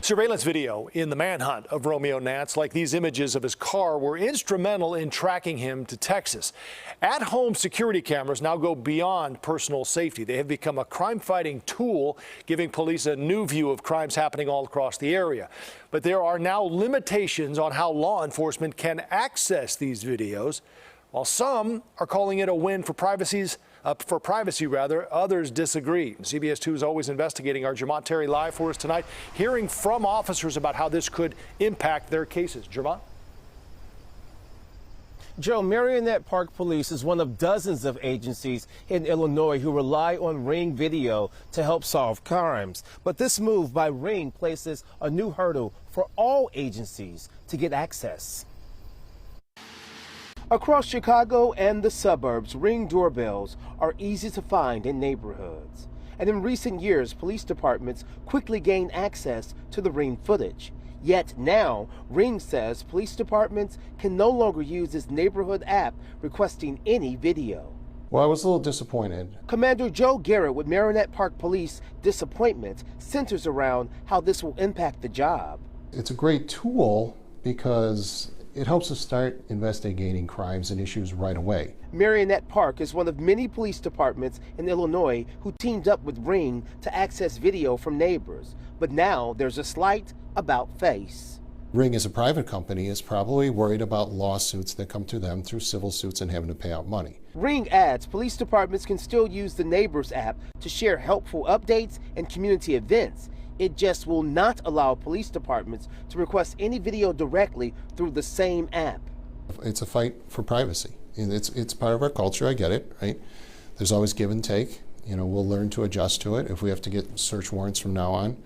Surveillance video in the manhunt of Romeo Nance, like these images of his car, were instrumental in tracking him to Texas. At-home security cameras now go beyond personal safety. They have become a crime-fighting tool, giving police a new view of crimes happening all across the area. But there are now limitations on how law enforcement can access these videos. While some are calling it a win for privacy, others disagree. CBS 2 is always investigating. Our Jermont Terry live for us tonight, hearing from officers about how this could impact their cases. Jermont? Joe, Marionette Park Police is one of dozens of agencies in Illinois who rely on Ring video to help solve crimes. But this move by Ring places a new hurdle for all agencies to get access. Across Chicago and the suburbs, Ring doorbells are easy to find in neighborhoods. And in recent years, police departments quickly gained access to the Ring footage. Yet now, Ring says police departments can no longer use its neighborhood app requesting any video. Well, I was a little disappointed. Commander Joe Garrett with Marionette Park Police disappointment centers around how this will impact the job. It's a great tool because it helps us start investigating crimes and issues right away. Marionette Park is one of many police departments in Illinois who teamed up with Ring to access video from neighbors. But now there's a slight about face. Ring, as a private company, is probably worried about lawsuits that come to them through civil suits and having to pay out money. Ring adds police departments can still use the Neighbors app to share helpful updates and community events. It just will not allow police departments to request any video directly through the same app. It's a fight for privacy. And it's part of our culture, I get it, right? There's always give and take. You know, we'll learn to adjust to it. If we have to get search warrants from now on,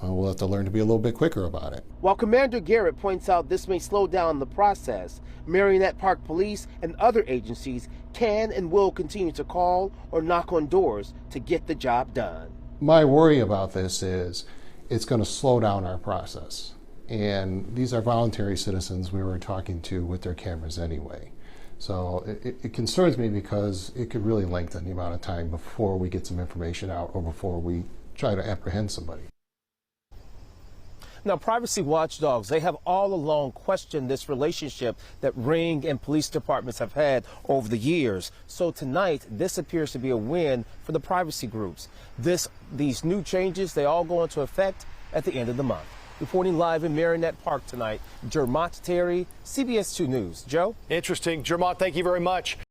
we'll have to learn to be a little bit quicker about it. While Commander Garrett points out this may slow down the process, Marionette Park Police and other agencies can and will continue to call or knock on doors to get the job done. My worry about this is it's going to slow down our process. And these are voluntary citizens we were talking to with their cameras anyway. So it concerns me because it could really lengthen the amount of time before we get some information out or before we try to apprehend somebody. Now, privacy watchdogs, they have all along questioned this relationship that Ring and police departments have had over the years. So tonight, this appears to be a win for the privacy groups. These new changes, they all go into effect at the end of the month. Reporting live in Marionette Park tonight, Jermont Terry, CBS 2 News. Joe? Interesting. Jermont, thank you very much.